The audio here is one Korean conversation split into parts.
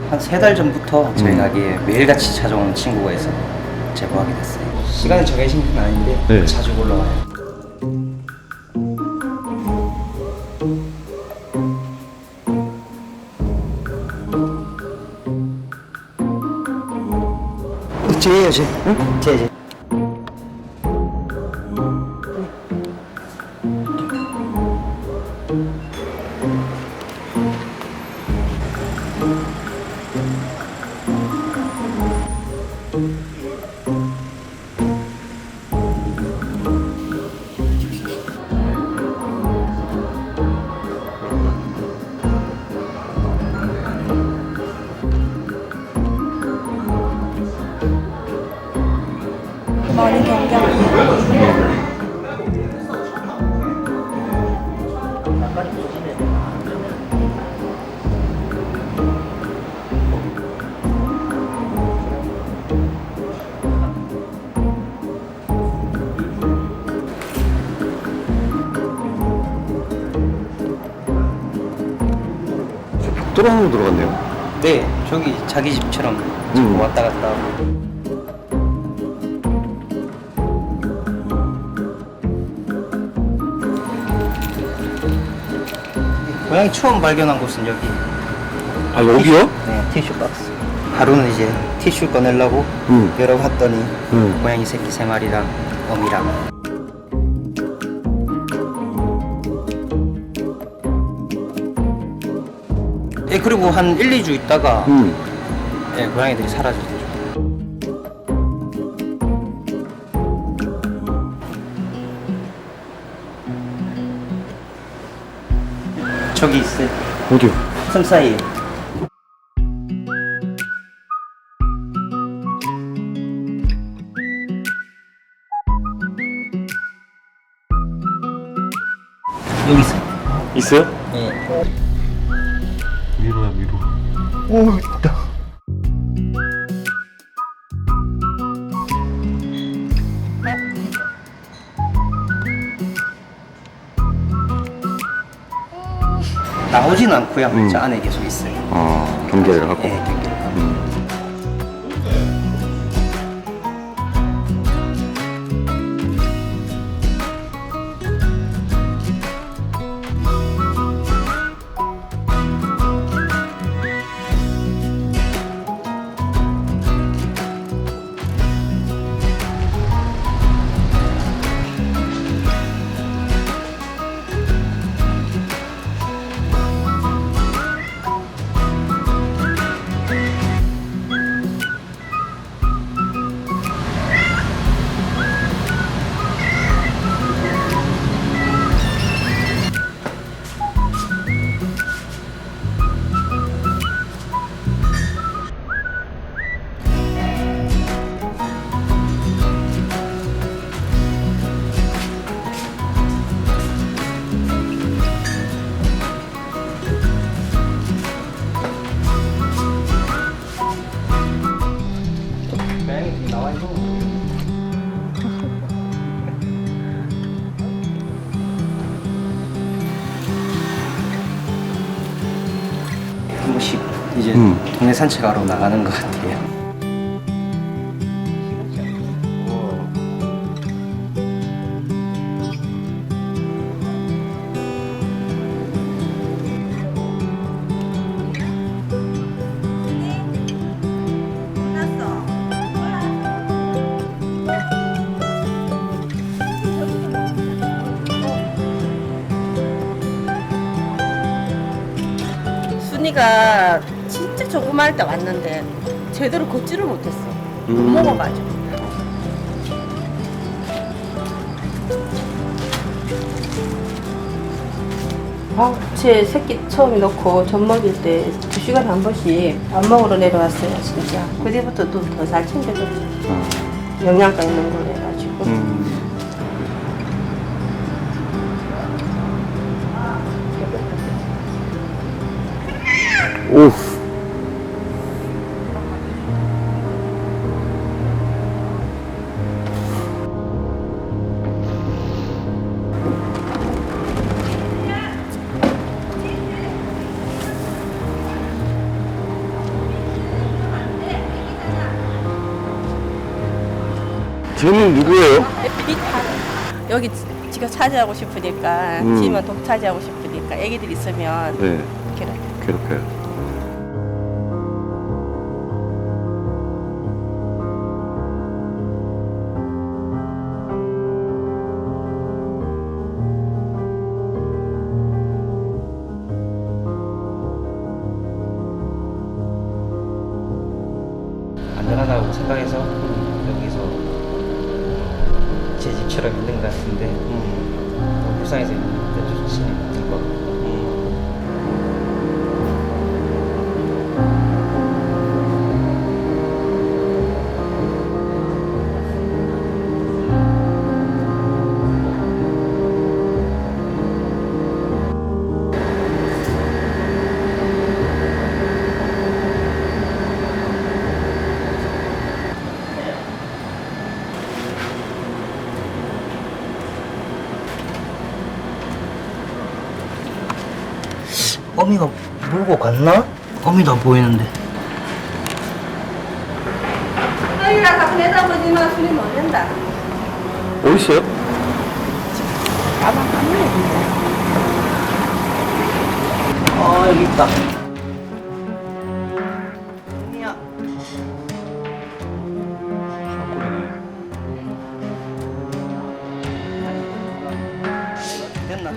한 3달 전부터 저희 가게에 매일같이 찾아오는 친구가 있어 제보하게 됐어요. 시간이 정해진 건 아닌데 네. 자주 올라와요. 쟤예요, 쟤. 응? 쟤. 많이 경계하고 벽돌 안으로 들어갔네요. 네, 저기 자기 집처럼 왔다 갔다 하고. 고양이 처음 발견한 곳은 여기. 아, 여기요? 네, 티슈 박스. 하루는 이제 티슈 꺼내려고 열어봤더니 고양이 새끼 3마리랑 어미랑. 예, 그리고 한 1, 2주 있다가 예, 고양이들이 사라지죠. 저기 있어요. 어디요? 섬 사이에. 여기 있어요. 있어요? 예. 위로야, 위로. 오, 있다. 나오진 않고요. 저 안에 계속 있어요. 아, 경계를 하고. 예, 경계. 고양이 나와 있는 거. 한 번씩 이제 동네 산책하러 나가는 것 같아요. 순이가 진짜 조그마할 때 왔는데 제대로 걷지를 못했어. 못 먹어가지고. 제 새끼 처음에 넣고 젖 먹일 때 2시간에 한 번씩 밥 먹으러 내려왔어요, 진짜. 그때부터 또 더 잘 챙겨줬죠. 영양가 있는 걸 해가지고. 오. 누구예요? 여기 지가 차지하고 싶으니까 지만 독차지하고 싶으니까 애기들 있으면 네. 이렇게 괴롭혀요. 안전하다고 생각해서 여기서 제 집처럼 있는 것 같은데 너무 불쌍해서 있는데 좋지 않을 것 같고. 어미가 물고 갔나? 어미도 안 보이는데. 아이라 가끔 내다보지만 술이 먹는다. 어디 있어요? 아마 가면 아 여기 있다. 어미야. 됐나?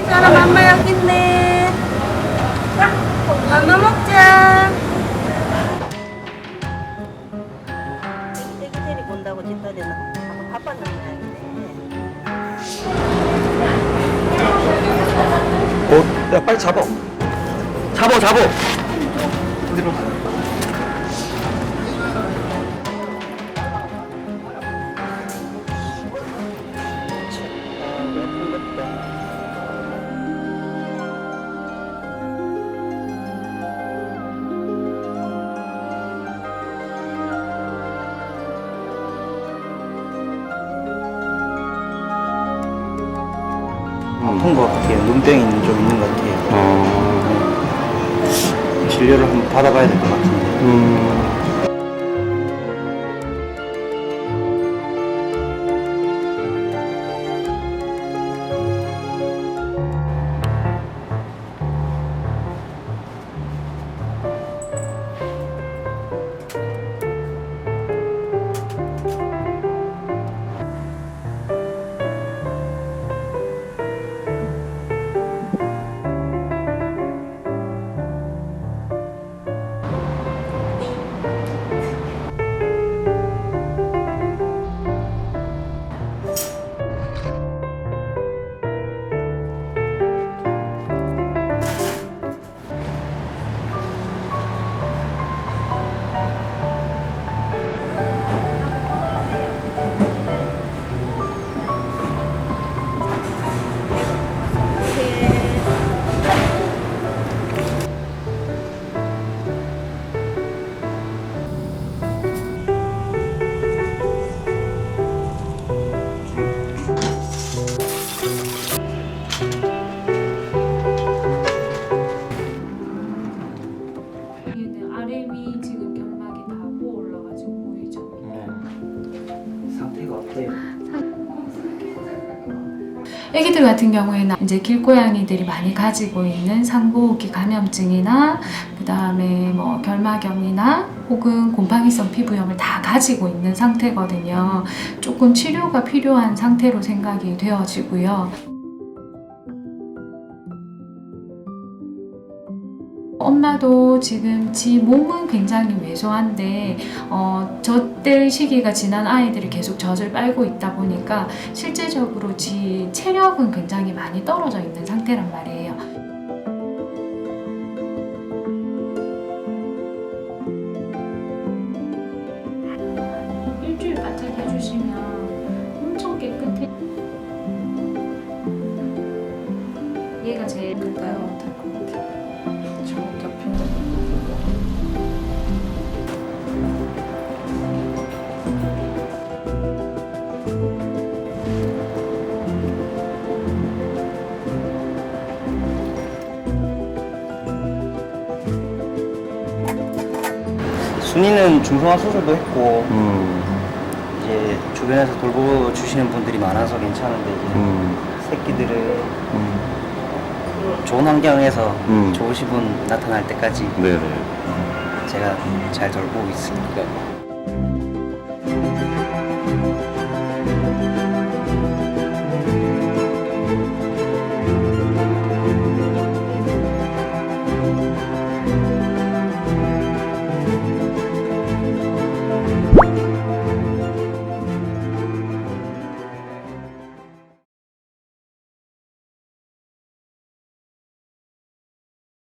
사람 맘마 여기 있네. 맘마 먹자. 애기 데리고 온다고 집다리는 아까 바빴나 야 빨리 잡아. 잡아. 어디로? 아픈 것 같아요. 눈병이 좀 있는 것 같아요. 진료를 한번 받아봐야 될 것 같은데. 얘는 아래 위 지금 결막이 다 부어 올라가지고 보이죠? 상태가 어때요? 애기들 같은 경우에는 이제 길고양이들이 많이 가지고 있는 상부호흡기 감염증이나 그다음에 뭐 결막염이나 혹은 곰팡이성 피부염을 다 가지고 있는 상태거든요. 조금 치료가 필요한 상태로 생각이 되어지고요. 엄마도 지금 지 몸은 굉장히 왜소한데 젖될 시기가 지난 아이들이 계속 젖을 빨고 있다 보니까 실제적으로 지 체력은 굉장히 많이 떨어져 있는 상태란 말이에요. 일주일 바짝 해주시면 엄청 깨끗해. 얘가 제일 클까요? 순이는 중성화 수술도 했고 음. 이제 주변에서 돌보주시는 분들이 많아서 괜찮은데 이제 새끼들은 좋은 환경에서 좋으신 분 나타날 때까지 네네. 제가 잘 돌보고 있습니다.